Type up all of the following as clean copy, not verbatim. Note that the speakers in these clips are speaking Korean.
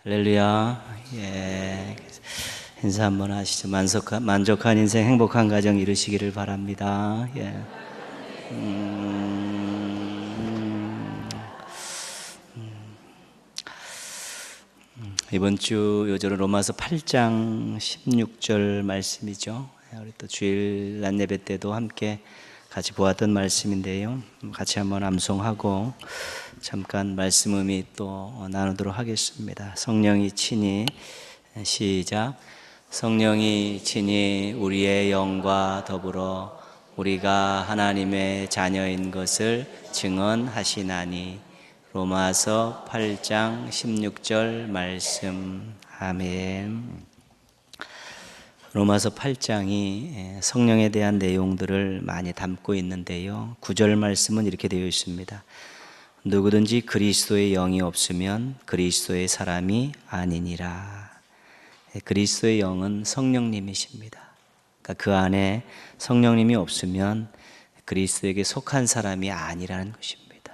할렐루야. 예. 인사 한번 하시죠. 만족한 인생, 행복한 가정 이루시기를 바랍니다. 예. 이번 주 요절은 로마서 8장 16절 말씀이죠. 우리 또 주일 낮 예배 때도 함께 같이 보았던 말씀인데요. 같이 한번 암송하고 잠깐 말씀 의미 또 나누도록 하겠습니다. 성령이 친히, 시작. 성령이 친히 우리의 영과 더불어 우리가 하나님의 자녀인 것을 증언하시나니. 로마서 8장 16절 말씀. 아멘. 로마서 8장이 성령에 대한 내용들을 많이 담고 있는데요. 9절 말씀은 이렇게 되어 있습니다. 누구든지 그리스도의 영이 없으면 그리스도의 사람이 아니니라. 그리스도의 영은 성령님이십니다. 그러니까 그 안에 성령님이 없으면 그리스도에게 속한 사람이 아니라는 것입니다.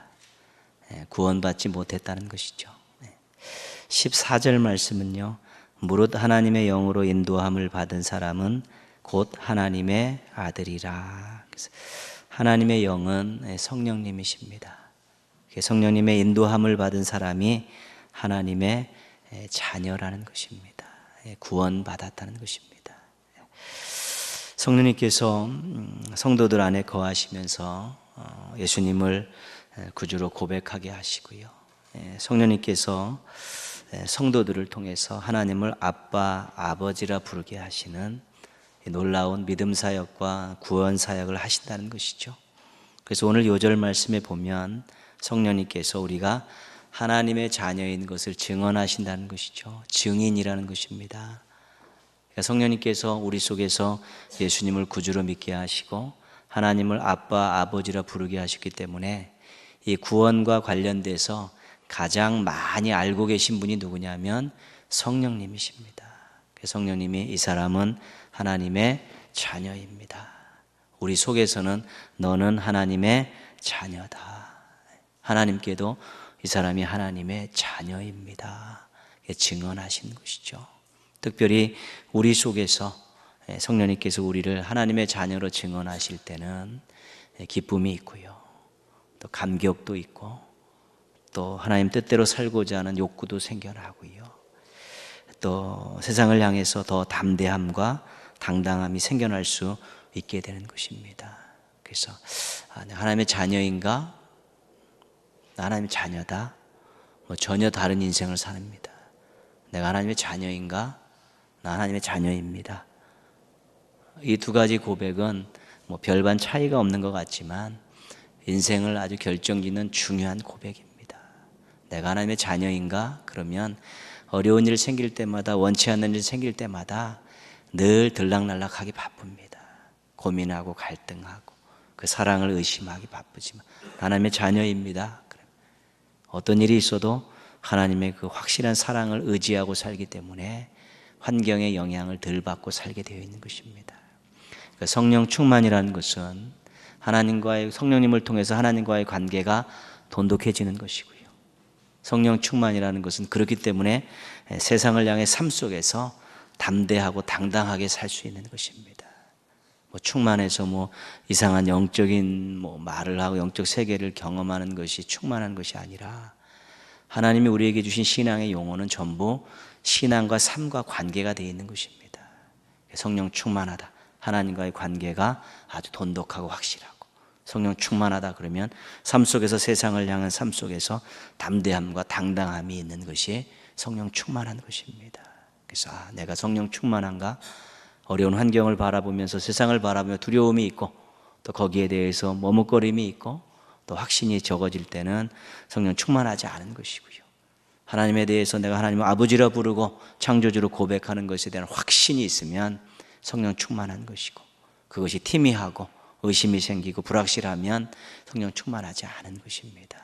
구원받지 못했다는 것이죠. 14절 말씀은요. 무릇 하나님의 영으로 인도함을 받은 사람은 곧 하나님의 아들이라. 하나님의 영은 성령님이십니다. 성령님의 인도함을 받은 사람이 하나님의 자녀라는 것입니다. 구원받았다는 것입니다. 성령님께서 성도들 안에 거하시면서 예수님을 구주로 고백하게 하시고요. 성령님께서 성도들을 통해서 하나님을 아빠, 아버지라 부르게 하시는 놀라운 믿음 사역과 구원 사역을 하신다는 것이죠. 그래서 오늘 요절 말씀에 보면 성령님께서 우리가 하나님의 자녀인 것을 증언하신다는 것이죠. 증인이라는 것입니다. 그러니까 성령님께서 우리 속에서 예수님을 구주로 믿게 하시고 하나님을 아빠, 아버지라 부르게 하셨기 때문에 이 구원과 관련돼서 가장 많이 알고 계신 분이 누구냐면 성령님이십니다. 성령님이 이 사람은 하나님의 자녀입니다. 우리 속에서는 너는 하나님의 자녀다. 하나님께도 이 사람이 하나님의 자녀입니다. 증언하신 것이죠. 특별히 우리 속에서 성령님께서 우리를 하나님의 자녀로 증언하실 때는 기쁨이 있고요. 또 감격도 있고 또 하나님 뜻대로 살고자 하는 욕구도 생겨나고요. 또 세상을 향해서 더 담대함과 당당함이 생겨날 수 있게 되는 것입니다. 그래서 하나님의 자녀인가? 나 하나님의 자녀다? 전혀 다른 인생을 삽니다. 내가 하나님의 자녀인가? 나 하나님의 자녀입니다. 이 두 가지 고백은 별반 차이가 없는 것 같지만 인생을 아주 결정짓는 중요한 고백입니다. 내가 하나님의 자녀인가? 그러면 어려운 일 생길 때마다, 원치 않는 일 생길 때마다 늘 들락날락하기 바쁩니다. 고민하고 갈등하고 그 사랑을 의심하기 바쁘지만 하나님의 자녀입니다. 어떤 일이 있어도 하나님의 그 확실한 사랑을 의지하고 살기 때문에 환경의 영향을 덜 받고 살게 되어 있는 것입니다. 그러니까 성령 충만이라는 것은 성령님을 통해서 하나님과의 관계가 돈독해지는 것이고요. 성령 충만이라는 것은 그렇기 때문에 세상을 향해 삶 속에서 담대하고 당당하게 살 수 있는 것입니다. 충만해서 이상한 영적인 말을 하고 영적 세계를 경험하는 것이 충만한 것이 아니라 하나님이 우리에게 주신 신앙의 용어는 전부 신앙과 삶과 관계가 되어 있는 것입니다. 성령 충만하다. 하나님과의 관계가 아주 돈독하고 확실하고 성령 충만하다 그러면 삶 속에서 세상을 향한 삶 속에서 담대함과 당당함이 있는 것이 성령 충만한 것입니다. 그래서 내가 성령 충만한가? 어려운 환경을 바라보면서 세상을 바라보며 두려움이 있고 또 거기에 대해서 머뭇거림이 있고 또 확신이 적어질 때는 성령 충만하지 않은 것이고요. 하나님에 대해서 내가 하나님을 아버지라 부르고 창조주로 고백하는 것에 대한 확신이 있으면 성령 충만한 것이고 그것이 희미하고 의심이 생기고 불확실하면 성령 충만하지 않은 것입니다.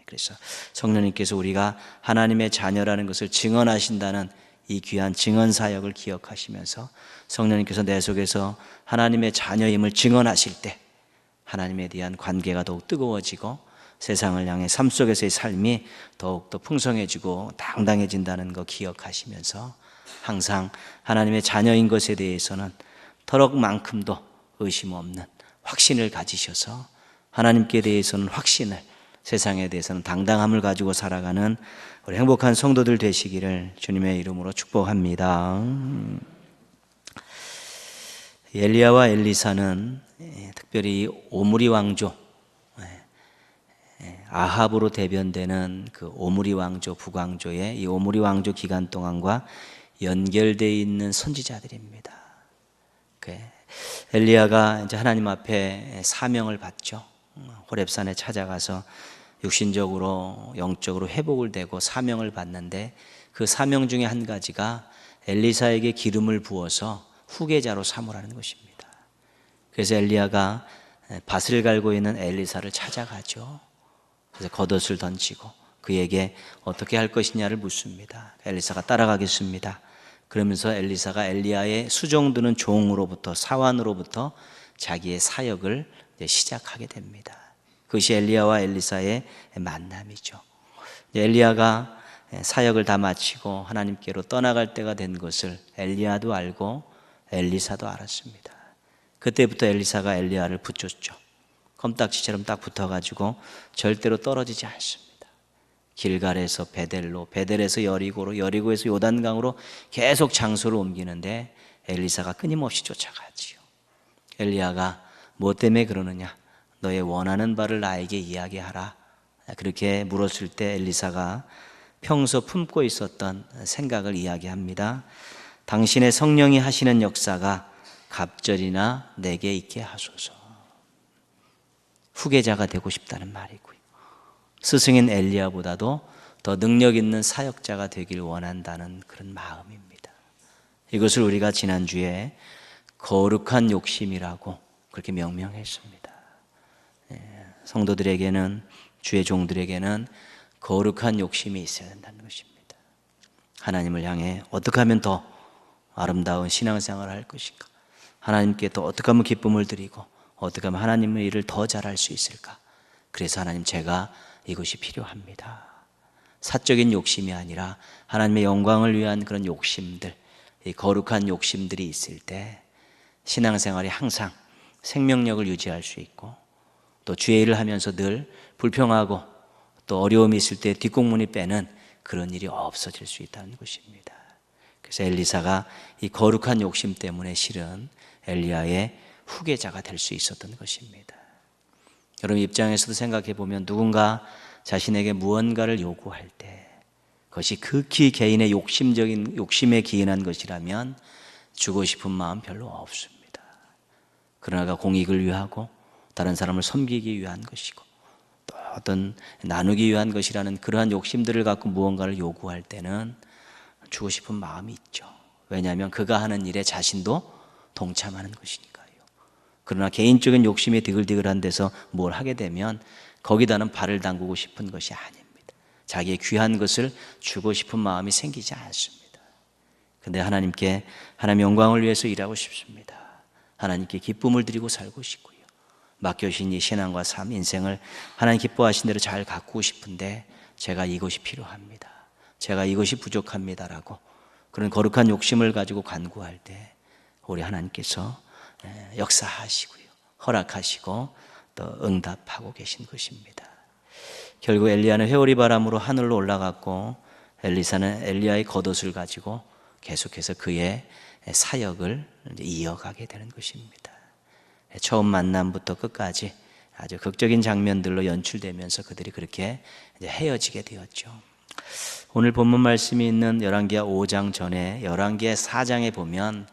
그래서 성령님께서 우리가 하나님의 자녀라는 것을 증언하신다는 이 귀한 증언 사역을 기억하시면서 성령님께서 내 속에서 하나님의 자녀임을 증언하실 때 하나님에 대한 관계가 더욱 뜨거워지고 세상을 향해 삶 속에서의 삶이 더욱더 풍성해지고 당당해진다는 거 기억하시면서 항상 하나님의 자녀인 것에 대해서는 터럭만큼도 의심 없는 확신을 가지셔서 하나님께 대해서는 확신을, 세상에 대해서는 당당함을 가지고 살아가는 우리 행복한 성도들 되시기를 주님의 이름으로 축복합니다. 엘리야와 엘리사는 특별히 오므리 왕조, 아합으로 대변되는 그 오므리 왕조, 북왕조의 이 오므리 왕조 기간 동안과 연결되어 있는 선지자들입니다. 엘리야가 이제 하나님 앞에 사명을 받죠. 호렙산에 찾아가서 육신적으로 영적으로 회복을 되고 사명을 받는데, 그 사명 중에 한 가지가 엘리사에게 기름을 부어서 후계자로 삼으라는 것입니다. 그래서 엘리야가 밭을 갈고 있는 엘리사를 찾아가죠. 그래서 겉옷을 던지고 그에게 어떻게 할 것이냐를 묻습니다. 엘리사가 따라가겠습니다. 그러면서 엘리사가 엘리야의 수종드는 종으로부터, 사환으로부터 자기의 사역을 시작하게 됩니다. 그것이 엘리야와 엘리사의 만남이죠. 엘리야가 사역을 다 마치고 하나님께로 떠나갈 때가 된 것을 엘리야도 알고 엘리사도 알았습니다. 그때부터 엘리사가 엘리야를 붙였죠. 껌딱지처럼 딱 붙어가지고 절대로 떨어지지 않습니다. 길갈에서 베델로, 베델에서 여리고로, 여리고에서 요단강으로 계속 장소를 옮기는데 엘리사가 끊임없이 쫓아가지요. 엘리야가 뭐 때문에 그러느냐? 너의 원하는 바를 나에게 이야기하라. 그렇게 물었을 때 엘리사가 평소 품고 있었던 생각을 이야기합니다. 당신의 성령이 하시는 역사가 갑절이나 내게 있게 하소서. 후계자가 되고 싶다는 말이고요. 스승인 엘리야보다도 더 능력 있는 사역자가 되길 원한다는 그런 마음입니다. 이것을 우리가 지난주에 거룩한 욕심이라고 그렇게 명명했습니다. 성도들에게는, 주의 종들에게는 거룩한 욕심이 있어야 된다는 것입니다. 하나님을 향해 어떻게 하면 더 아름다운 신앙생활을 할 것인가? 하나님께 또 어떻게 하면 기쁨을 드리고 어떻게 하면 하나님의 일을 더 잘할 수 있을까? 그래서 하나님, 제가 이것이 필요합니다. 사적인 욕심이 아니라 하나님의 영광을 위한 그런 욕심들, 이 거룩한 욕심들이 있을 때 신앙생활이 항상 생명력을 유지할 수 있고, 또 주의 일을 하면서 늘 불평하고 또 어려움이 있을 때 뒷공문이 빼는 그런 일이 없어질 수 있다는 것입니다. 그래서 엘리사가 이 거룩한 욕심 때문에 실은 엘리야의 후계자가 될 수 있었던 것입니다. 여러분 입장에서도 생각해 보면, 누군가 자신에게 무언가를 요구할 때 그것이 극히 개인의 욕심에 기인한 것이라면 주고 싶은 마음 별로 없습니다. 그러나 공익을 위하고 다른 사람을 섬기기 위한 것이고 또 어떤 나누기 위한 것이라는 그러한 욕심들을 갖고 무언가를 요구할 때는 주고 싶은 마음이 있죠. 왜냐하면 그가 하는 일에 자신도 동참하는 것이니까요. 그러나 개인적인 욕심이 디글디글한 데서 뭘 하게 되면 거기다는 발을 담그고 싶은 것이 아닙니다. 자기의 귀한 것을 주고 싶은 마음이 생기지 않습니다. 그런데 하나님께, 하나님의 영광을 위해서 일하고 싶습니다. 하나님께 기쁨을 드리고 살고 싶고요. 맡겨주신 이 신앙과 삶, 인생을 하나님 기뻐하신 대로 잘 가꾸고 싶은데 제가 이것이 필요합니다. 제가 이것이 부족합니다라고 그런 거룩한 욕심을 가지고 간구할 때 우리 하나님께서 역사하시고요, 허락하시고 또 응답하고 계신 것입니다. 결국 엘리야는 회오리 바람으로 하늘로 올라갔고, 엘리사는 엘리야의 겉옷을 가지고 계속해서 그의 사역을 이어가게 되는 것입니다. 처음 만남부터 끝까지 아주 극적인 장면들로 연출되면서 그들이 그렇게 헤어지게 되었죠. 오늘 본문 말씀이 있는 열왕기하 5장 전에 열왕기하 4장에 보면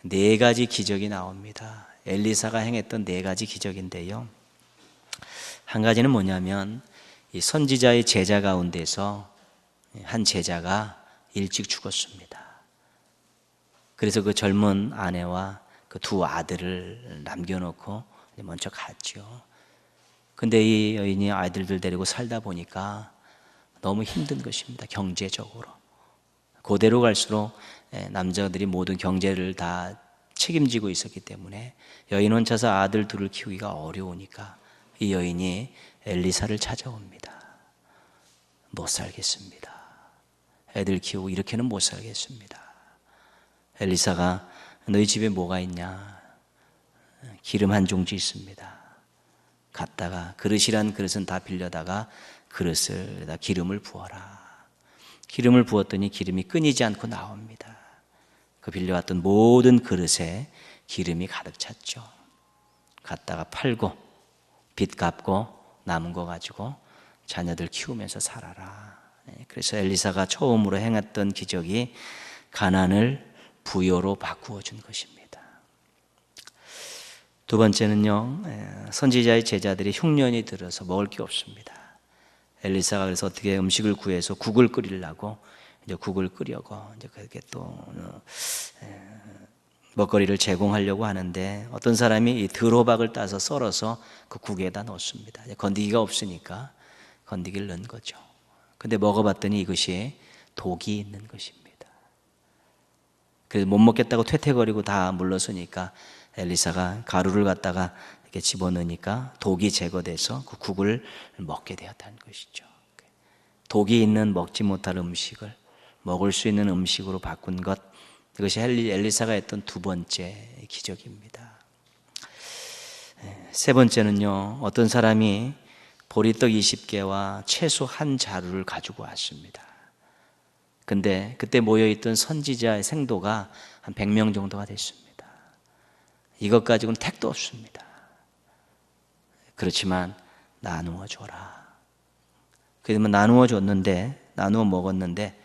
네 가지 기적이 나옵니다. 엘리사가 행했던 네 가지 기적인데요, 한 가지는 뭐냐면 이 선지자의 제자 가운데서 한 제자가 일찍 죽었습니다. 그래서 그 젊은 아내와 그 두 아들을 남겨놓고 먼저 갔죠. 근데 이 여인이 아이들들 데리고 살다 보니까 너무 힘든 것입니다. 경제적으로. 그대로 갈수록 남자들이 모든 경제를 다 책임지고 있었기 때문에 여인 혼자서 아들 둘을 키우기가 어려우니까 이 여인이 엘리사를 찾아옵니다. 못 살겠습니다. 애들 키우고 이렇게는 못 살겠습니다. 엘리사가 너희 집에 뭐가 있냐? 기름 한 종지 있습니다. 갔다가 그릇이란 그릇은 다 빌려다가 그릇에다 기름을 부어라. 기름을 부었더니 기름이 끊이지 않고 나옵니다. 그 빌려왔던 모든 그릇에 기름이 가득 찼죠. 갔다가 팔고 빚 갚고 남은 거 가지고 자녀들 키우면서 살아라. 그래서 엘리사가 처음으로 행했던 기적이 가난을 부여로 바꾸어 준 것입니다. 두 번째는요, 선지자의 제자들이 흉년이 들어서 먹을 게 없습니다. 엘리사가 그래서 어떻게 음식을 구해서 국을 끓이려고 이제 국을 끓여고 이제 그렇게 또 먹거리를 제공하려고 하는데 어떤 사람이 이 들호박을 따서 썰어서 그 국에다 넣습니다. 건더기가 없으니까 건더기를 넣은 거죠. 근데 먹어봤더니 이것이 독이 있는 것입니다. 그래서 못 먹겠다고 퇴퇴거리고 다 물러서니까 엘리사가 가루를 갖다가 이렇게 집어넣으니까 독이 제거돼서 그 국을 먹게 되었다는 것이죠. 독이 있는 먹지 못할 음식을 먹을 수 있는 음식으로 바꾼 것, 이것이 엘리사가 했던 두 번째 기적입니다. 세 번째는요, 어떤 사람이 보리떡 20개와 채소 한 자루를 가지고 왔습니다. 근데 그때 모여있던 선지자의 생도가 한 100명 정도가 됐습니다. 이것 가지고는 택도 없습니다. 그렇지만 나누어 줘라. 그러면 나누어 줬는데, 나누어 먹었는데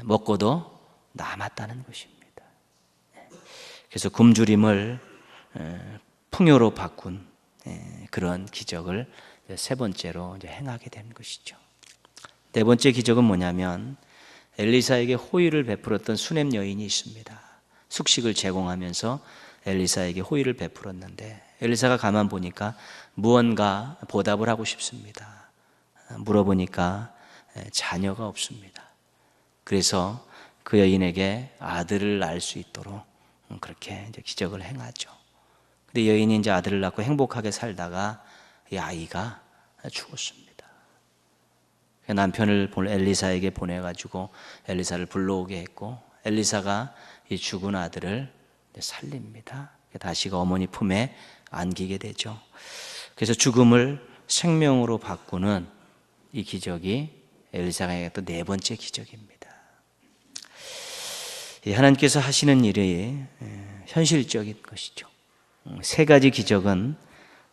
먹고도 남았다는 것입니다. 그래서 굶주림을 풍요로 바꾼 그런 기적을 세 번째로 이제 행하게 된 것이죠. 네 번째 기적은 뭐냐면 엘리사에게 호의를 베풀었던 수넴 여인이 있습니다. 숙식을 제공하면서 엘리사에게 호의를 베풀었는데 엘리사가 가만 보니까 무언가 보답을 하고 싶습니다. 물어보니까 자녀가 없습니다. 그래서 그 여인에게 아들을 낳을 수 있도록 그렇게 이제 기적을 행하죠. 근데 여인이 이제 아들을 낳고 행복하게 살다가 이 아이가 죽었습니다. 남편을 엘리사에게 보내가지고 엘리사를 불러오게 했고 엘리사가 이 죽은 아들을 살립니다. 다시가 어머니 품에 안기게 되죠. 그래서 죽음을 생명으로 바꾸는 이 기적이 엘리사가 했던 네 번째 기적입니다. 하나님께서 하시는 일이 현실적인 것이죠. 세 가지 기적은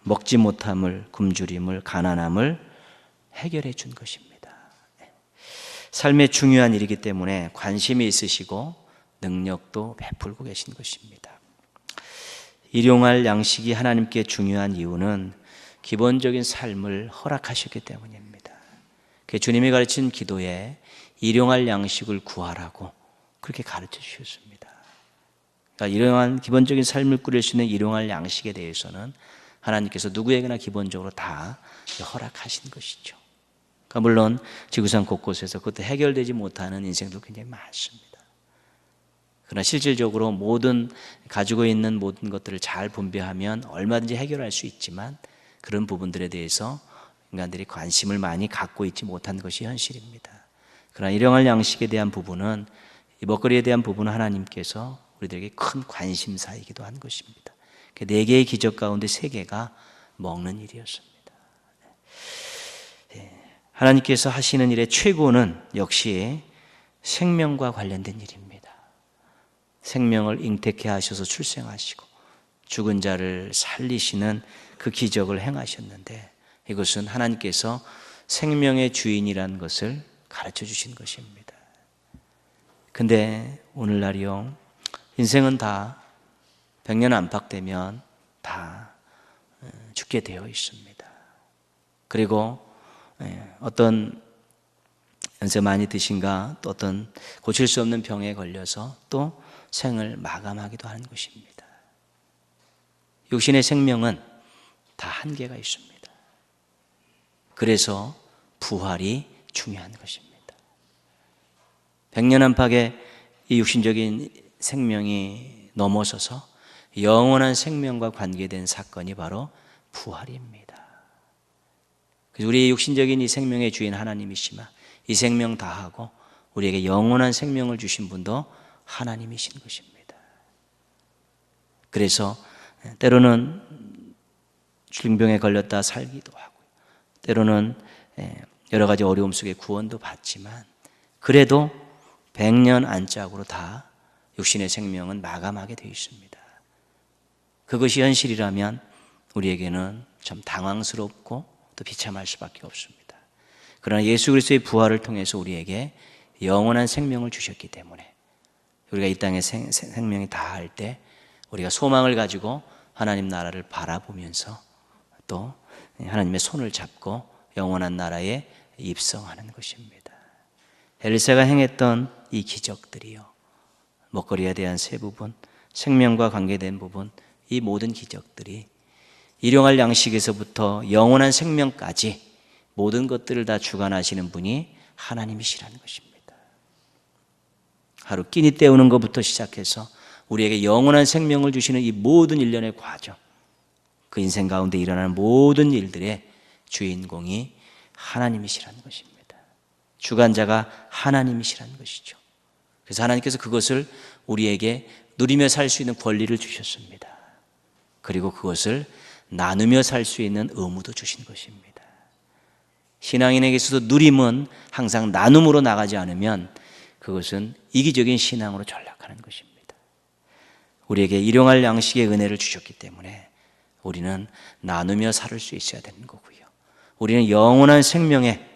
먹지 못함을, 굶주림을, 가난함을 해결해 준 것입니다. 삶의 중요한 일이기 때문에 관심이 있으시고 능력도 베풀고 계신 것입니다. 일용할 양식이 하나님께 중요한 이유는 기본적인 삶을 허락하셨기 때문입니다. 주님이 가르친 기도에 일용할 양식을 구하라고 그렇게 가르쳐 주셨습니다. 그러니까 일용한 기본적인 삶을 꾸릴 수 있는 일용할 양식에 대해서는 하나님께서 누구에게나 기본적으로 다 허락하신 것이죠. 그러니까 물론 지구상 곳곳에서 그것도 해결되지 못하는 인생도 굉장히 많습니다. 그러나 실질적으로 가지고 있는 모든 것들을 잘 분배하면 얼마든지 해결할 수 있지만 그런 부분들에 대해서 인간들이 관심을 많이 갖고 있지 못한 것이 현실입니다. 그러나 일용할 양식에 대한 부분은, 이 먹거리에 대한 부분은 하나님께서 우리들에게 큰 관심사이기도 한 것입니다. 4개의 기적 가운데 3개가 먹는 일이었습니다. 하나님께서 하시는 일의 최고는 역시 생명과 관련된 일입니다. 생명을 잉태케 하셔서 출생하시고 죽은 자를 살리시는 그 기적을 행하셨는데 이것은 하나님께서 생명의 주인이라는 것을 가르쳐 주신 것입니다. 근데 오늘날이요, 인생은 다 100년 안팎되면 다 죽게 되어 있습니다. 그리고 어떤 연세 많이 드신가 또 어떤 고칠 수 없는 병에 걸려서 또 생을 마감하기도 하는 것입니다. 육신의 생명은 다 한계가 있습니다. 그래서 부활이 중요한 것입니다. 100년 안팎의 이 육신적인 생명이 넘어서서 영원한 생명과 관계된 사건이 바로 부활입니다. 그래서 우리의 육신적인 이 생명의 주인 하나님이시지만 이 생명 다하고 우리에게 영원한 생명을 주신 분도 하나님이신 것입니다. 그래서 때로는 중병에 걸렸다 살기도 하고, 때로는 여러 가지 어려움 속에 구원도 받지만, 그래도 100년 안짝으로 다 육신의 생명은 마감하게 되어 있습니다. 그것이 현실이라면 우리에게는 참 당황스럽고 또 비참할 수밖에 없습니다. 그러나 예수 그리스도의 부활을 통해서 우리에게 영원한 생명을 주셨기 때문에 우리가 이 땅에 생명이 다할 때 우리가 소망을 가지고 하나님 나라를 바라보면서 또 하나님의 손을 잡고 영원한 나라에 입성하는 것입니다. 엘리사가 행했던 이 기적들이요, 먹거리에 대한 세 부분, 생명과 관계된 부분, 이 모든 기적들이 일용할 양식에서부터 영원한 생명까지 모든 것들을 다 주관하시는 분이 하나님이시라는 것입니다. 하루 끼니 때우는 것부터 시작해서 우리에게 영원한 생명을 주시는 이 모든 일련의 과정, 그 인생 가운데 일어나는 모든 일들의 주인공이 하나님이시라는 것입니다. 주관자가 하나님이시라는 것이죠. 그래서 하나님께서 그것을 우리에게 누리며 살 수 있는 권리를 주셨습니다. 그리고 그것을 나누며 살 수 있는 의무도 주신 것입니다. 신앙인에게 있어서 누림은 항상 나눔으로 나가지 않으면 그것은 이기적인 신앙으로 전락하는 것입니다. 우리에게 일용할 양식의 은혜를 주셨기 때문에 우리는 나누며 살 수 있어야 되는 거고요. 우리는 영원한 생명의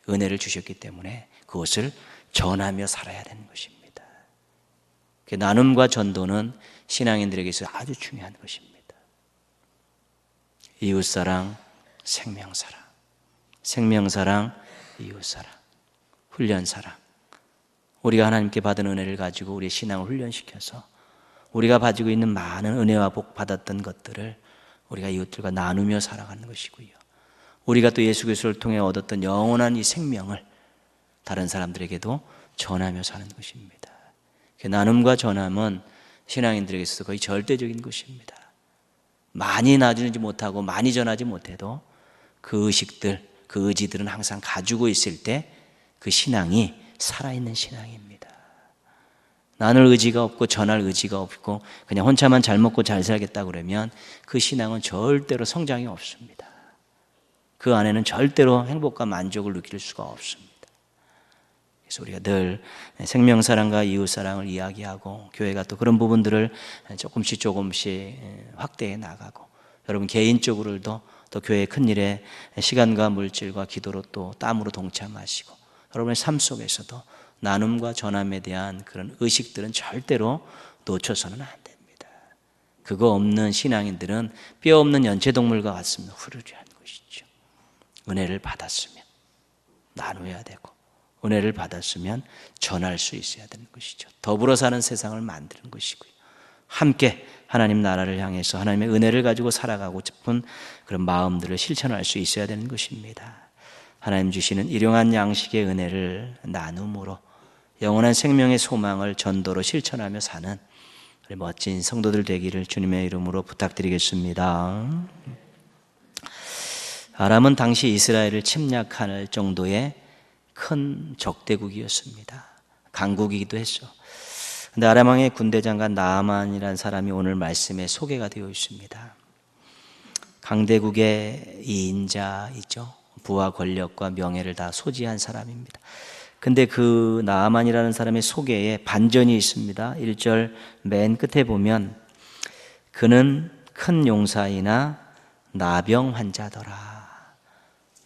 은혜를 주셨기 때문에 그것을 전하며 살아야 되는 것입니다. 나눔과 전도는 신앙인들에게 있어서 아주 중요한 것입니다. 이웃사랑, 생명사랑, 생명사랑, 이웃사랑, 훈련사랑. 우리가 하나님께 받은 은혜를 가지고 우리의 신앙을 훈련시켜서 우리가 가지고 있는 많은 은혜와 복 받았던 것들을 우리가 이웃들과 나누며 살아가는 것이고요. 우리가 또 예수 그리스도를 통해 얻었던 영원한 이 생명을 다른 사람들에게도 전하며 사는 것입니다. 나눔과 전함은 신앙인들에게 있어서 거의 절대적인 것입니다. 많이 나누지 못하고 많이 전하지 못해도 그 의식들, 그 의지들은 항상 가지고 있을 때 그 신앙이 살아있는 신앙입니다. 나눌 의지가 없고 전할 의지가 없고 그냥 혼자만 잘 먹고 잘 살겠다 그러면 그 신앙은 절대로 성장이 없습니다. 그 안에는 절대로 행복과 만족을 느낄 수가 없습니다. 그래서 우리가 늘 생명사랑과 이웃사랑을 이야기하고 교회가 또 그런 부분들을 조금씩 확대해 나가고 여러분 개인적으로도 또 교회의 큰 일에 시간과 물질과 기도로 또 땀으로 동참하시고 여러분의 삶 속에서도 나눔과 전함에 대한 그런 의식들은 절대로 놓쳐서는 안 됩니다. 그거 없는 신앙인들은 뼈 없는 연체동물과 같습니다. 후루리한 것이죠. 은혜를 받았으면 나눠야 되고 은혜를 받았으면 전할 수 있어야 되는 것이죠. 더불어 사는 세상을 만드는 것이고요. 함께 하나님 나라를 향해서 하나님의 은혜를 가지고 살아가고 싶은 그런 마음들을 실천할 수 있어야 되는 것입니다. 하나님 주시는 일용한 양식의 은혜를 나눔으로 영원한 생명의 소망을 전도로 실천하며 사는 우리 멋진 성도들 되기를 주님의 이름으로 부탁드리겠습니다. 아람은 당시 이스라엘을 침략할 정도의 큰 적대국이었습니다. 강국이기도 했죠. 근데 아람 왕의 군대 장관 나아만이라는 사람이 오늘 말씀에 소개가 되어 있습니다. 강대국의 이 인자이죠. 부와 권력과 명예를 다 소지한 사람입니다. 근데 그 나아만이라는 사람의 소개에 반전이 있습니다. 1절 맨 끝에 보면 그는 큰 용사이나 나병 환자더라.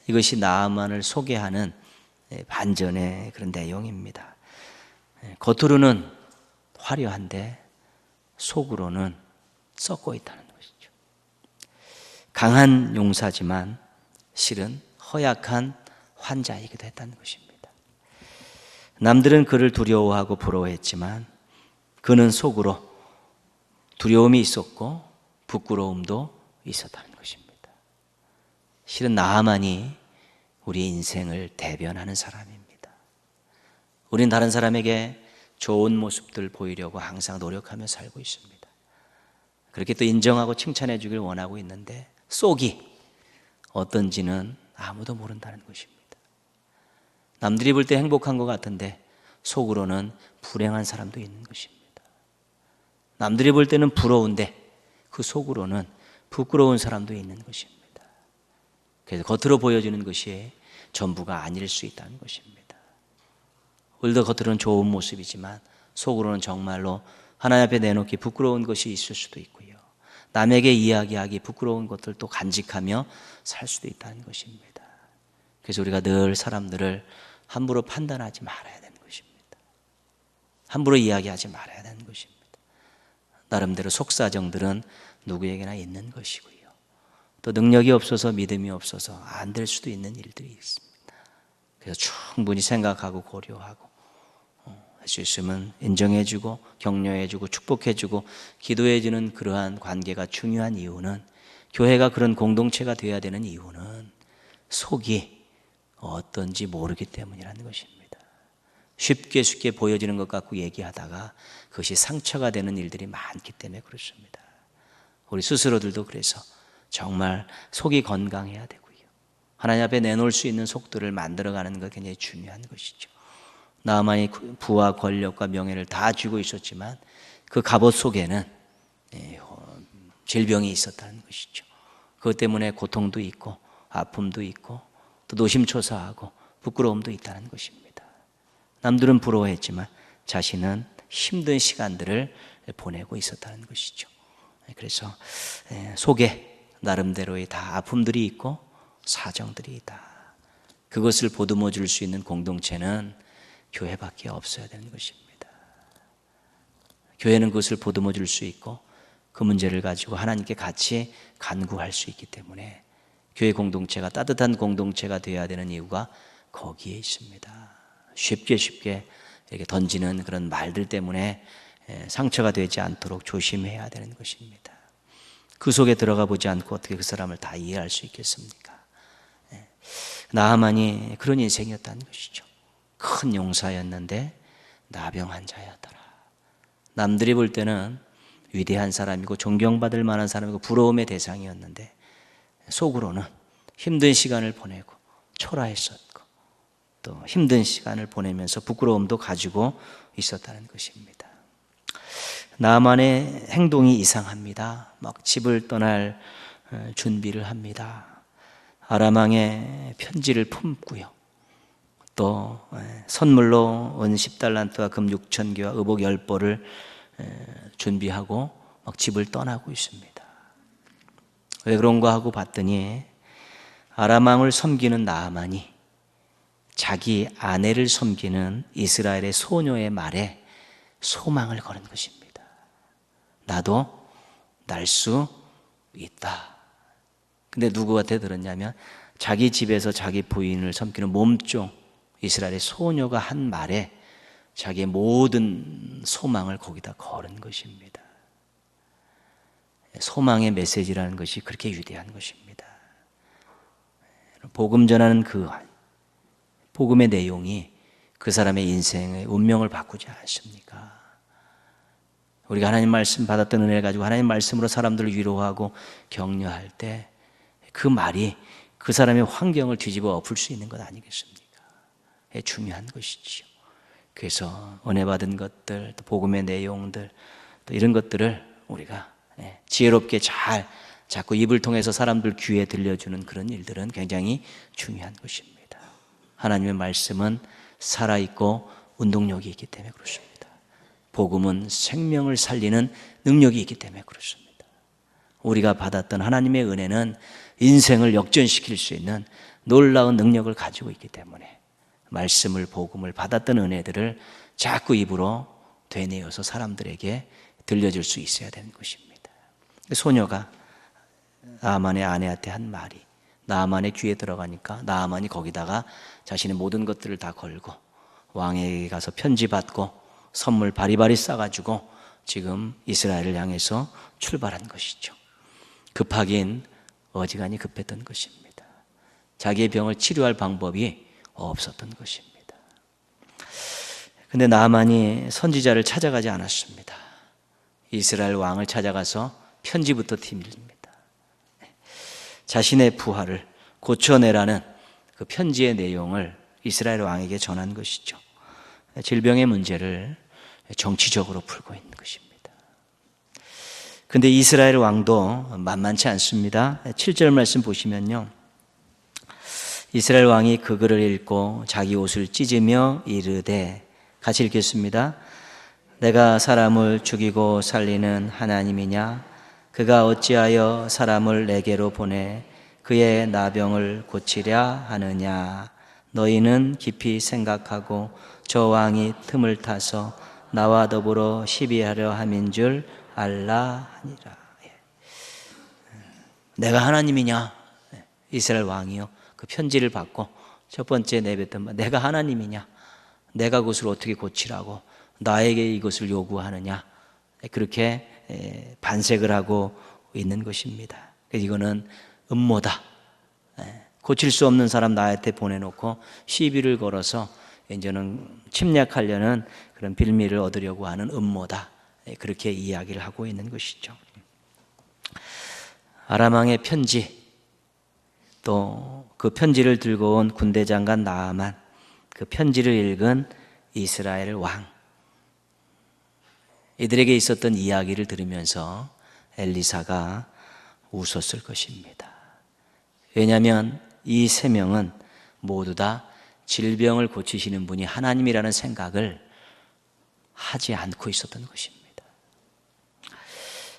이것이 나아만을 소개하는 반전의 그런 내용입니다. 겉으로는 화려한데 속으로는 썩고 있다는 것이죠. 강한 용사지만 실은 허약한 환자이기도 했다는 것입니다. 남들은 그를 두려워하고 부러워했지만 그는 속으로 두려움이 있었고 부끄러움도 있었다는 것입니다. 실은 나아만이 우리의 인생을 대변하는 사람입니다. 우리는 다른 사람에게 좋은 모습들 보이려고 항상 노력하며 살고 있습니다. 그렇게 또 인정하고 칭찬해 주길 원하고 있는데 속이 어떤지는 아무도 모른다는 것입니다. 남들이 볼 때 행복한 것 같은데 속으로는 불행한 사람도 있는 것입니다. 남들이 볼 때는 부러운데 그 속으로는 부끄러운 사람도 있는 것입니다. 그래서 겉으로 보여지는 것이 전부가 아닐 수 있다는 것입니다. 우리도 겉으로는 좋은 모습이지만 속으로는 정말로 하나님 앞에 내놓기 부끄러운 것이 있을 수도 있고요. 남에게 이야기하기 부끄러운 것들도 간직하며 살 수도 있다는 것입니다. 그래서 우리가 늘 사람들을 함부로 판단하지 말아야 되는 것입니다. 함부로 이야기하지 말아야 되는 것입니다. 나름대로 속사정들은 누구에게나 있는 것이고요. 또 능력이 없어서 믿음이 없어서 안 될 수도 있는 일들이 있습니다. 그래서 충분히 생각하고 고려하고 할 수 있으면 인정해주고 격려해주고 축복해주고 기도해주는 그러한 관계가 중요한 이유는, 교회가 그런 공동체가 되어야 되는 이유는 속이 어떤지 모르기 때문이라는 것입니다. 쉽게 보여지는 것 같고 얘기하다가 그것이 상처가 되는 일들이 많기 때문에 그렇습니다. 우리 스스로들도 그래서 정말 속이 건강해야 되고요. 하나님 앞에 내놓을 수 있는 속들을 만들어가는 것 굉장히 중요한 것이죠. 나아만이 부와 권력과 명예를 다 쥐고 있었지만 그 갑옷 속에는 질병이 있었다는 것이죠. 그것 때문에 고통도 있고 아픔도 있고 또 노심초사하고 부끄러움도 있다는 것입니다. 남들은 부러워했지만 자신은 힘든 시간들을 보내고 있었다는 것이죠. 그래서 속에 나름대로의 다 아픔들이 있고 사정들이 있다. 그것을 보듬어 줄 수 있는 공동체는 교회밖에 없어야 되는 것입니다. 교회는 그것을 보듬어 줄 수 있고 그 문제를 가지고 하나님께 같이 간구할 수 있기 때문에 교회 공동체가 따뜻한 공동체가 되어야 되는 이유가 거기에 있습니다. 쉽게 이렇게 던지는 그런 말들 때문에 상처가 되지 않도록 조심해야 되는 것입니다. 그 속에 들어가 보지 않고 어떻게 그 사람을 다 이해할 수 있겠습니까? 나하만이 그런 인생이었다는 것이죠. 큰 용사였는데 나병 환자였더라. 남들이 볼 때는 위대한 사람이고 존경받을 만한 사람이고 부러움의 대상이었는데 속으로는 힘든 시간을 보내고 초라했었고 또 힘든 시간을 보내면서 부끄러움도 가지고 있었다는 것입니다. 나만의 행동이 이상합니다. 막 집을 떠날 준비를 합니다. 아람 왕의 편지를 품고요. 또 선물로 은 10달란트와 금 6,000개와 의복 10벌을 준비하고 막 집을 떠나고 있습니다. 왜 그런가 하고 봤더니 아람 왕을 섬기는 나아만이 자기 아내를 섬기는 이스라엘의 소녀의 말에 소망을 거는 것입니다. 나도 날 수 있다. 근데 누구한테 들었냐면 자기 집에서 자기 부인을 섬기는 몸종 이스라엘의 소녀가 한 말에 자기의 모든 소망을 거기다 걸은 것입니다. 소망의 메시지라는 것이 그렇게 위대한 것입니다. 복음 전하는 그 복음의 내용이 그 사람의 인생의 운명을 바꾸지 않습니까? 우리가 하나님 말씀 받았던 은혜를 가지고 하나님 말씀으로 사람들을 위로하고 격려할 때 그 말이 그 사람의 환경을 뒤집어 엎을 수 있는 것 아니겠습니까? 중요한 것이지요. 그래서 은혜 받은 것들, 또 복음의 내용들, 또 이런 것들을 우리가 지혜롭게 잘 자꾸 입을 통해서 사람들 귀에 들려주는 그런 일들은 굉장히 중요한 것입니다. 하나님의 말씀은 살아있고 운동력이 있기 때문에 그렇습니다. 복음은 생명을 살리는 능력이 있기 때문에 그렇습니다. 우리가 받았던 하나님의 은혜는 인생을 역전시킬 수 있는 놀라운 능력을 가지고 있기 때문에 말씀을 복음을 받았던 은혜들을 자꾸 입으로 되뇌어서 사람들에게 들려줄 수 있어야 되는 것입니다. 소녀가 나아만의 아내한테 한 말이 나아만의 귀에 들어가니까 나아만이 거기다가 자신의 모든 것들을 다 걸고 왕에게 가서 편지 받고 선물 바리바리 싸가지고 지금 이스라엘을 향해서 출발한 것이죠. 급하긴 어지간히 급했던 것입니다. 자기의 병을 치료할 방법이 없었던 것입니다. 그런데 나아만이 선지자를 찾아가지 않았습니다. 이스라엘 왕을 찾아가서 편지부터 팁니다. 자신의 부하를 고쳐내라는 그 편지의 내용을 이스라엘 왕에게 전한 것이죠. 질병의 문제를 정치적으로 풀고 있는 것입니다. 근데 이스라엘 왕도 만만치 않습니다. 7절 말씀 보시면요. 이스라엘 왕이 그 글을 읽고 자기 옷을 찢으며 이르되, 같이 읽겠습니다. 내가 사람을 죽이고 살리는 하나님이냐? 그가 어찌하여 사람을 내게로 보내 그의 나병을 고치랴 하느냐? 너희는 깊이 생각하고 저 왕이 틈을 타서 나와 더불어 시비하려 함인 줄 알라 하니라. 내가 하나님이냐? 이스라엘 왕이요, 그 편지를 받고 첫 번째 내뱉던 말, 내가 하나님이냐? 내가 그것을 어떻게 고치라고 나에게 이것을 요구하느냐? 그렇게 반색을 하고 있는 것입니다. 이거는 음모다. 고칠 수 없는 사람 나한테 보내놓고 시비를 걸어서 이제는 침략하려는 그런 빌미를 얻으려고 하는 음모다. 그렇게 이야기를 하고 있는 것이죠. 아람 왕의 편지, 또 그 편지를 들고 온 군대 장관 나아만, 그 편지를 읽은 이스라엘 왕, 이들에게 있었던 이야기를 들으면서 엘리사가 웃었을 것입니다. 왜냐하면 이 세 명은 모두 다 질병을 고치시는 분이 하나님이라는 생각을 하지 않고 있었던 것입니다.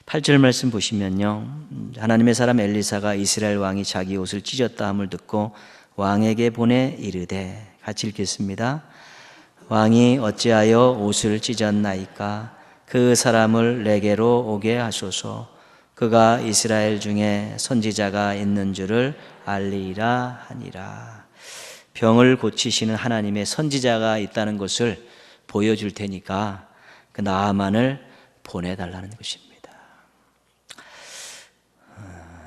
8절 말씀 보시면요, 하나님의 사람 엘리사가 이스라엘 왕이 자기 옷을 찢었다 함을 듣고 왕에게 보내 이르되, 같이 읽겠습니다. 왕이 어찌하여 옷을 찢었나이까? 그 사람을 내게로 오게 하소서. 그가 이스라엘 중에 선지자가 있는 줄을 알리라 하니라. 병을 고치시는 하나님의 선지자가 있다는 것을 보여줄 테니까 그 나아만을 보내달라는 것입니다.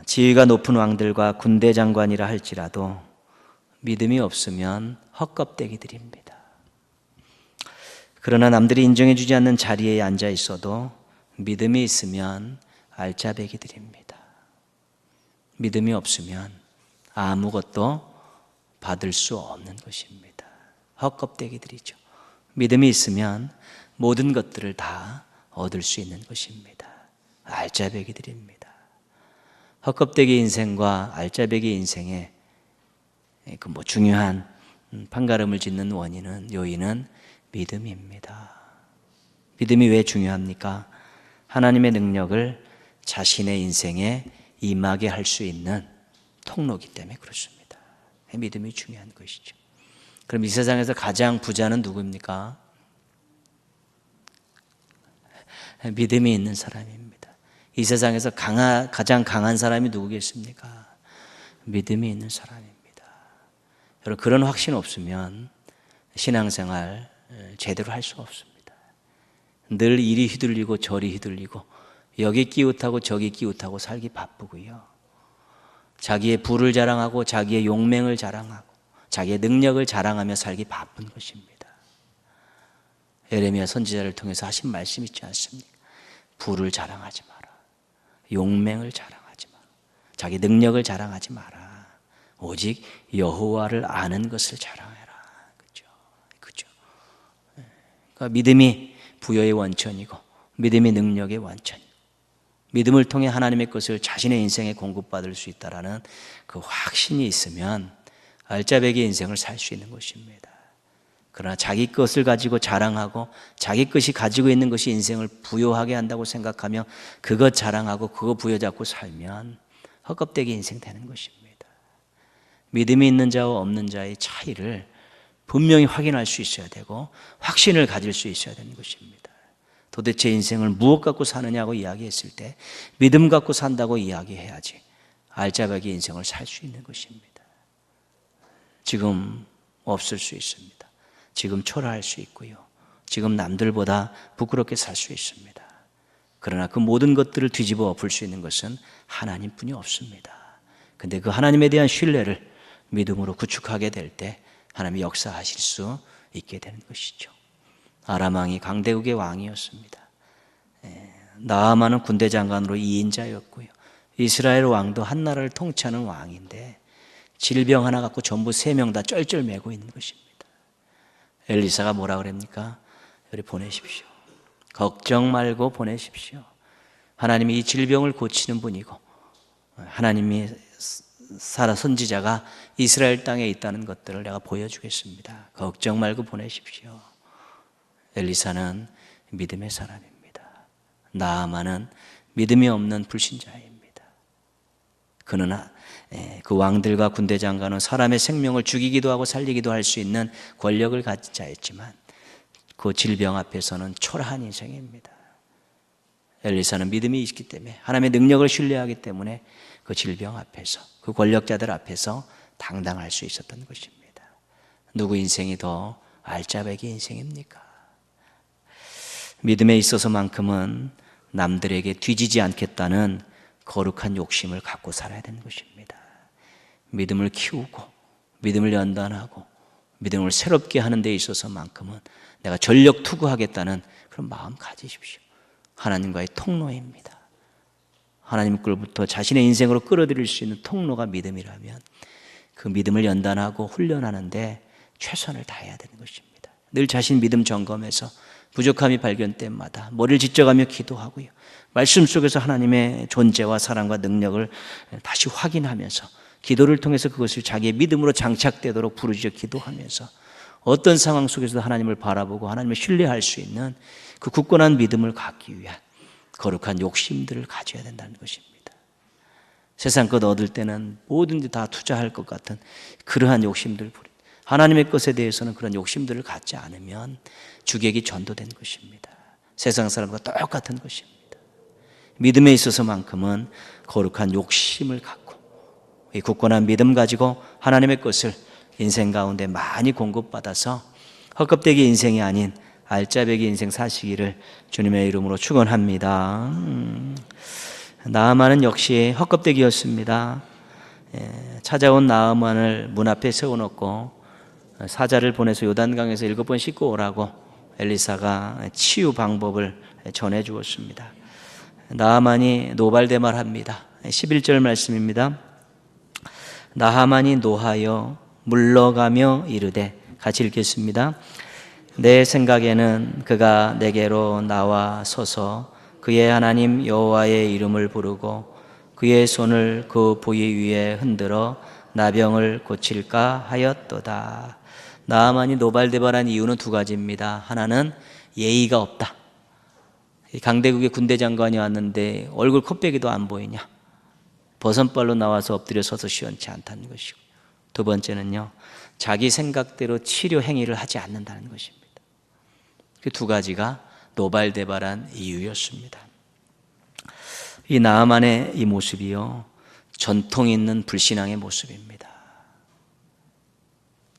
지위가 높은 왕들과 군대 장관이라 할지라도 믿음이 없으면 헛껍데기들입니다. 그러나 남들이 인정해 주지 않는 자리에 앉아 있어도 믿음이 있으면 알짜배기들입니다. 믿음이 없으면 아무것도 받을 수 없는 것입니다. 헛껍데기들이죠. 믿음이 있으면 모든 것들을 다 얻을 수 있는 것입니다. 알짜배기들입니다. 헛껍데기 인생과 알짜배기 인생의 그 중요한 판가름을 짓는 요인은 믿음입니다. 믿음이 왜 중요합니까? 하나님의 능력을 자신의 인생에 임하게 할 수 있는 통로이기 때문에 그렇습니다. 믿음이 중요한 것이죠. 그럼 이 세상에서 가장 부자는 누구입니까? 믿음이 있는 사람입니다. 이 세상에서 가장 강한 사람이 누구겠습니까? 믿음이 있는 사람입니다. 여러분, 그런 확신 없으면 신앙생활 제대로 할 수 없습니다. 늘 이리 휘둘리고 저리 휘둘리고 여기 끼웃하고 저기 끼웃하고 살기 바쁘고요. 자기의 부를 자랑하고 자기의 용맹을 자랑하고 자기의 능력을 자랑하며 살기 바쁜 것입니다. 예레미야 선지자를 통해서 하신 말씀 있지 않습니까? 부를 자랑하지 마라. 용맹을 자랑하지 마라. 자기 능력을 자랑하지 마라. 오직 여호와를 아는 것을 자랑해라. 그죠? 그러니까 믿음이 부여의 원천이고 믿음이 능력의 원천이고 믿음을 통해 하나님의 것을 자신의 인생에 공급받을 수 있다라는 그 확신이 있으면 알짜배기 인생을 살 수 있는 것입니다. 그러나 자기 것을 가지고 자랑하고 자기 것이 가지고 있는 것이 인생을 부여하게 한다고 생각하며 그것 자랑하고 그거 부여잡고 살면 헛껍데기 인생 되는 것입니다. 믿음이 있는 자와 없는 자의 차이를 분명히 확인할 수 있어야 되고 확신을 가질 수 있어야 되는 것입니다. 도대체 인생을 무엇 갖고 사느냐고 이야기했을 때 믿음 갖고 산다고 이야기해야지 알짜배기 인생을 살 수 있는 것입니다. 지금 없을 수 있습니다. 지금 초라할 수 있고요. 지금 남들보다 부끄럽게 살 수 있습니다. 그러나 그 모든 것들을 뒤집어 엎을 수 있는 것은 하나님뿐이 없습니다. 근데 그 하나님에 대한 신뢰를 믿음으로 구축하게 될 때 하나님이 역사하실 수 있게 되는 것이죠. 아람 왕이 강대국의 왕이었습니다. 나아만은 군대 장관으로 2인자였고요. 이스라엘 왕도 한 나라를 통치하는 왕인데 질병 하나 갖고 전부 3명 다 쩔쩔매고 있는 것입니다. 엘리사가 뭐라 그럽니까? 여기 보내십시오. 걱정 말고 보내십시오. 하나님이 이 질병을 고치는 분이고 하나님이 사라 선지자가 이스라엘 땅에 있다는 것들을 내가 보여주겠습니다. 걱정 말고 보내십시오. 엘리사는 믿음의 사람입니다. 나아만은 믿음이 없는 불신자입니다. 그는 그 왕들과 군대 장관은 사람의 생명을 죽이기도 하고 살리기도 할 수 있는 권력을 가진 자였지만 그 질병 앞에서는 초라한 인생입니다. 엘리사는 믿음이 있기 때문에 하나님의 능력을 신뢰하기 때문에 그 질병 앞에서 그 권력자들 앞에서 당당할 수 있었던 것입니다. 누구 인생이 더 알짜배기 인생입니까? 믿음에 있어서만큼은 남들에게 뒤지지 않겠다는 거룩한 욕심을 갖고 살아야 되는 것입니다. 믿음을 키우고 믿음을 연단하고 믿음을 새롭게 하는 데 있어서만큼은 내가 전력 투구하겠다는 그런 마음 가지십시오. 하나님과의 통로입니다. 하나님 꼴부터 자신의 인생으로 끌어들일 수 있는 통로가 믿음이라면 그 믿음을 연단하고 훈련하는데 최선을 다해야 되는 것입니다. 늘 자신 믿음 점검해서 부족함이 발견될 때마다 머리를 짓져가며 기도하고요. 말씀 속에서 하나님의 존재와 사랑과 능력을 다시 확인하면서 기도를 통해서 그것을 자기의 믿음으로 장착되도록 부르짖어 기도하면서 어떤 상황 속에서도 하나님을 바라보고 하나님을 신뢰할 수 있는 그 굳건한 믿음을 갖기 위한 거룩한 욕심들을 가져야 된다는 것입니다. 세상 것 얻을 때는 뭐든지 다 투자할 것 같은 그러한 욕심들, 하나님의 것에 대해서는 그런 욕심들을 갖지 않으면 주객이 전도된 것입니다. 세상 사람과 똑같은 것입니다. 믿음에 있어서만큼은 거룩한 욕심을 갖고 이 굳건한 믿음 가지고 하나님의 것을 인생 가운데 많이 공급받아서 헛껍데기 인생이 아닌 알짜배기 인생 사시기를 주님의 이름으로 축원합니다. 나아만은 역시 헛껍데기였습니다. 찾아온 나아만을 문 앞에 세워놓고 사자를 보내서 요단강에서 7번 씻고 오라고 엘리사가 치유 방법을 전해 주었습니다. 나아만이 노발대말합니다. 11절 말씀입니다. 나하만이 노하여 물러가며 이르되, 같이 읽겠습니다. 내 생각에는 그가 내게로 나와 서서 그의 하나님 여호와의 이름을 부르고 그의 손을 그 부위 위에 흔들어 나병을 고칠까 하였도다. 나아만이 노발대발한 이유는 2가지입니다. 하나는 예의가 없다. 강대국의 군대 장관이 왔는데 얼굴 콧배기도 안 보이냐, 버선발로 나와서 엎드려 서서 시원치 않다는 것이고, 2번째는요, 자기 생각대로 치료 행위를 하지 않는다는 것입니다. 그 2가지가 노발대발한 이유였습니다. 이 나아만의 이 모습이요, 전통 있는 불신앙의 모습입니다.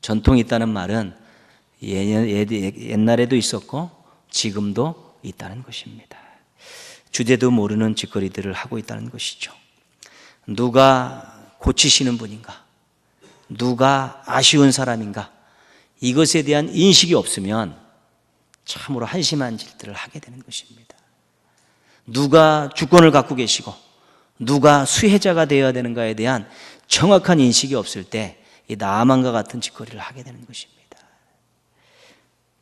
전통이 있다는 말은 옛날에도 있었고 지금도 있다는 것입니다. 주제도 모르는 짓거리들을 하고 있다는 것이죠. 누가 고치시는 분인가, 누가 아쉬운 사람인가, 이것에 대한 인식이 없으면 참으로 한심한 짓들을 하게 되는 것입니다. 누가 주권을 갖고 계시고 누가 수혜자가 되어야 되는가에 대한 정확한 인식이 없을 때 이 나아만과 같은 짓거리를 하게 되는 것입니다.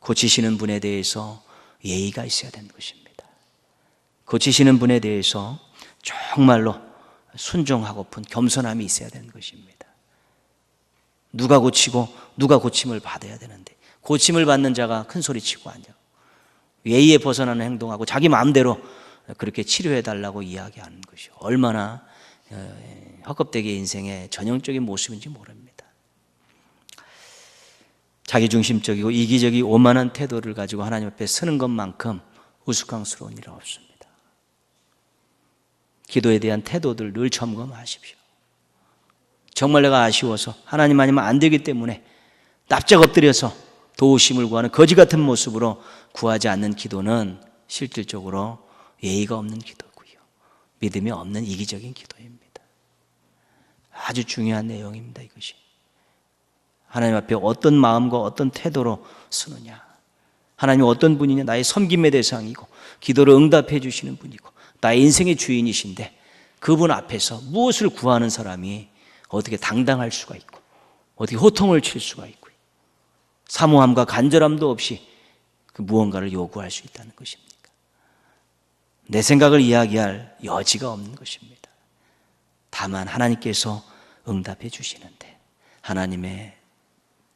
고치시는 분에 대해서 예의가 있어야 되는 것입니다. 고치시는 분에 대해서 정말로 순종하고픈 겸손함이 있어야 되는 것입니다. 누가 고치고 누가 고침을 받아야 되는데 고침을 받는 자가 큰 소리치고 앉아 예의에 벗어나는 행동하고 자기 마음대로 그렇게 치료해달라고 이야기하는 것이 얼마나 헛껍데기 인생의 전형적인 모습인지 모릅니다. 자기중심적이고 이기적이고 오만한 태도를 가지고 하나님 앞에 서는 것만큼 우스꽝스러운 일은 없습니다. 기도에 대한 태도들 늘 점검하십시오. 정말 내가 아쉬워서 하나님 아니면 안 되기 때문에 납작 엎드려서 도우심을 구하는 거지 같은 모습으로 구하지 않는 기도는 실질적으로 예의가 없는 기도고요, 믿음이 없는 이기적인 기도입니다. 아주 중요한 내용입니다. 이것이 하나님 앞에 어떤 마음과 어떤 태도로 서느냐, 하나님이 어떤 분이냐, 나의 섬김의 대상이고 기도를 응답해 주시는 분이고 나의 인생의 주인이신데 그분 앞에서 무엇을 구하는 사람이 어떻게 당당할 수가 있고 어떻게 호통을 칠 수가 있고요. 사모함과 간절함도 없이 그 무언가를 요구할 수 있다는 것입니까? 내 생각을 이야기할 여지가 없는 것입니다. 다만 하나님께서 응답해 주시는데 하나님의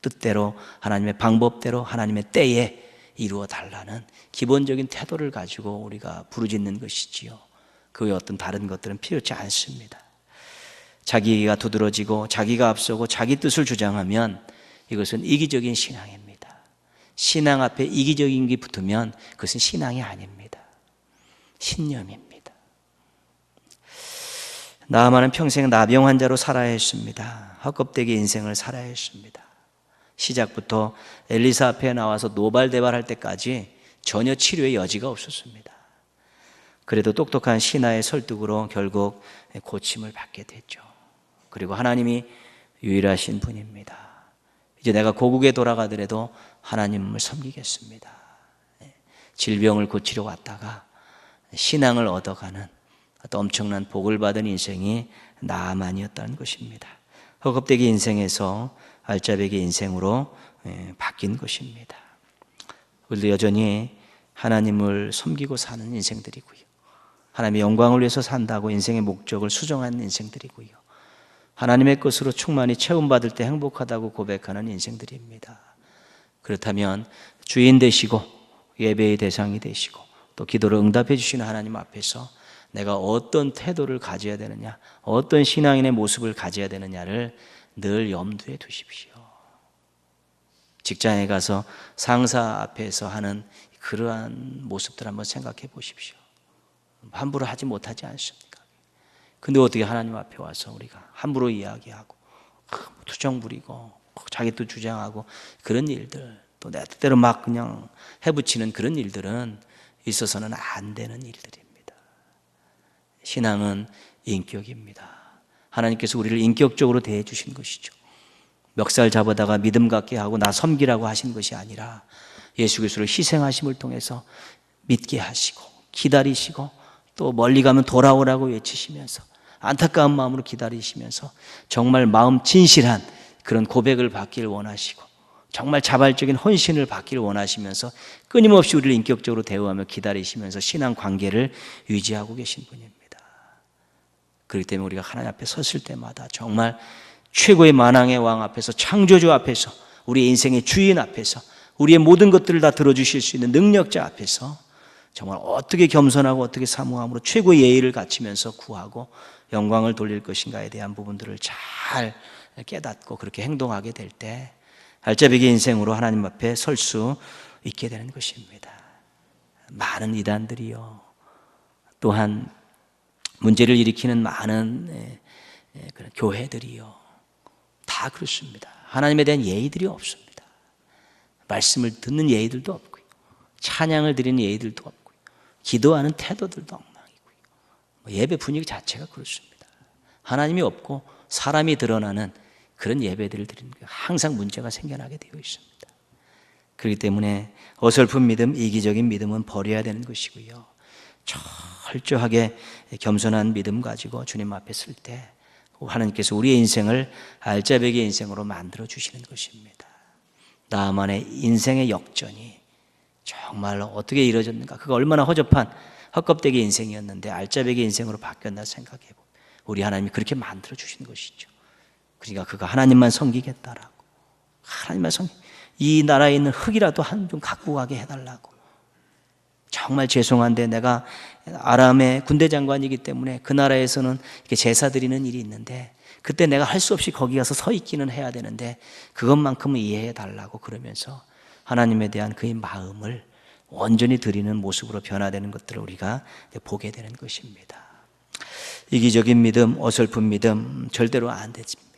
뜻대로, 하나님의 방법대로, 하나님의 때에 이루어 달라는 기본적인 태도를 가지고 우리가 부르짖는 것이지요. 그 외 어떤 다른 것들은 필요치 않습니다. 자기가 두드러지고 자기가 앞서고 자기 뜻을 주장하면 이것은 이기적인 신앙입니다. 신앙 앞에 이기적인 게 붙으면 그것은 신앙이 아닙니다. 신념입니다. 나아만은 평생 나병 환자로 살아야 했습니다. 헛겁되게 인생을 살아야 했습니다. 시작부터 엘리사 앞에 나와서 노발대발할 때까지 전혀 치료의 여지가 없었습니다. 그래도 똑똑한 신하의 설득으로 결국 고침을 받게 됐죠. 그리고 하나님이 유일하신 분입니다. 이제 내가 고국에 돌아가더라도 하나님을 섬기겠습니다. 질병을 고치러 왔다가 신앙을 얻어가는 어떤 엄청난 복을 받은 인생이 나아만이었다는 것입니다. 헛겁되게 인생에서 알짜배기 인생으로 바뀐 것입니다. 우리도 여전히 하나님을 섬기고 사는 인생들이고요. 하나님의 영광을 위해서 산다고 인생의 목적을 수정하는 인생들이고요. 하나님의 것으로 충만히 채움받을 때 행복하다고 고백하는 인생들입니다. 그렇다면 주인 되시고 예배의 대상이 되시고 또 기도를 응답해 주시는 하나님 앞에서 내가 어떤 태도를 가져야 되느냐, 어떤 신앙인의 모습을 가져야 되느냐를 늘 염두에 두십시오. 직장에 가서 상사 앞에서 하는 그러한 모습들 한번 생각해 보십시오. 함부로 하지 못하지 않습니까? 근데 어떻게 하나님 앞에 와서 우리가 함부로 이야기하고 투정 부리고 자기 또 주장하고 그런 일들, 또 내 뜻대로 막 그냥 해붙이는 그런 일들은 있어서는 안 되는 일들입니다. 신앙은 인격입니다. 하나님께서 우리를 인격적으로 대해 주신 것이죠. 멱살 잡아다가 믿음 갖게 하고 나 섬기라고 하신 것이 아니라 예수 그리스도를 희생하심을 통해서 믿게 하시고 기다리시고 또 멀리 가면 돌아오라고 외치시면서 안타까운 마음으로 기다리시면서 정말 마음 진실한 그런 고백을 받기를 원하시고 정말 자발적인 헌신을 받기를 원하시면서 끊임없이 우리를 인격적으로 대우하며 기다리시면서 신앙 관계를 유지하고 계신 분입니다. 그렇기 때문에 우리가 하나님 앞에 섰을 때마다 정말 최고의 만왕의 왕 앞에서, 창조주 앞에서, 우리의 인생의 주인 앞에서, 우리의 모든 것들을 다 들어주실 수 있는 능력자 앞에서 정말 어떻게 겸손하고 어떻게 사모함으로 최고의 예의를 갖추면서 구하고 영광을 돌릴 것인가에 대한 부분들을 잘 깨닫고 그렇게 행동하게 될 때 알짜배기 인생으로 하나님 앞에 설 수 있게 되는 것입니다. 많은 이단들이요, 또한 문제를 일으키는 많은 그런 교회들이요, 다 그렇습니다. 하나님에 대한 예의들이 없습니다. 말씀을 듣는 예의들도 없고요, 찬양을 드리는 예의들도 없고요, 기도하는 태도들도 엉망이고요, 예배 분위기 자체가 그렇습니다. 하나님이 없고 사람이 드러나는 그런 예배들을 드리는 게 항상 문제가 생겨나게 되어 있습니다. 그렇기 때문에 어설픈 믿음, 이기적인 믿음은 버려야 되는 것이고요, 철저하게 겸손한 믿음 가지고 주님 앞에 설 때 하나님께서 우리의 인생을 알짜배기 인생으로 만들어 주시는 것입니다. 나만의 인생의 역전이 정말 어떻게 이루어졌는가, 그가 얼마나 허접한 헛겁되게 인생이었는데 알짜배기 인생으로 바뀌었나 생각해 보면 우리 하나님이 그렇게 만들어 주신 것이죠. 그러니까 그가 하나님만 섬기겠다라고, 하나님만 이 나라에 있는 흙이라도 한 좀 갖고 가게 해달라고. 정말 죄송한데 내가 아람의 군대 장관이기 때문에 그 나라에서는 이렇게 제사 드리는 일이 있는데 그때 내가 할 수 없이 거기 가서 서 있기는 해야 되는데 그것만큼은 이해해 달라고, 그러면서 하나님에 대한 그의 마음을 온전히 드리는 모습으로 변화되는 것들을 우리가 보게 되는 것입니다. 이기적인 믿음, 어설픈 믿음 절대로 안 되집니다.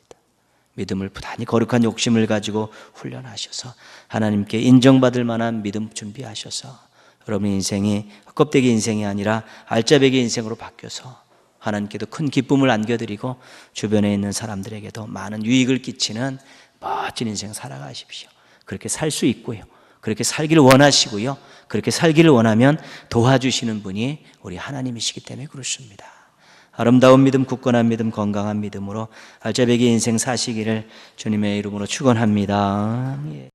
믿음을 부단히 거룩한 욕심을 가지고 훈련하셔서 하나님께 인정받을 만한 믿음 준비하셔서 여러분의 인생이 헛겁되게 인생이 아니라 알짜배기 인생으로 바뀌어서 하나님께도 큰 기쁨을 안겨드리고 주변에 있는 사람들에게도 많은 유익을 끼치는 멋진 인생 살아가십시오. 그렇게 살 수 있고요, 그렇게 살기를 원하시고요, 그렇게 살기를 원하면 도와주시는 분이 우리 하나님이시기 때문에 그렇습니다. 아름다운 믿음, 굳건한 믿음, 건강한 믿음으로 알짜배기 인생 사시기를 주님의 이름으로 축원합니다. 예.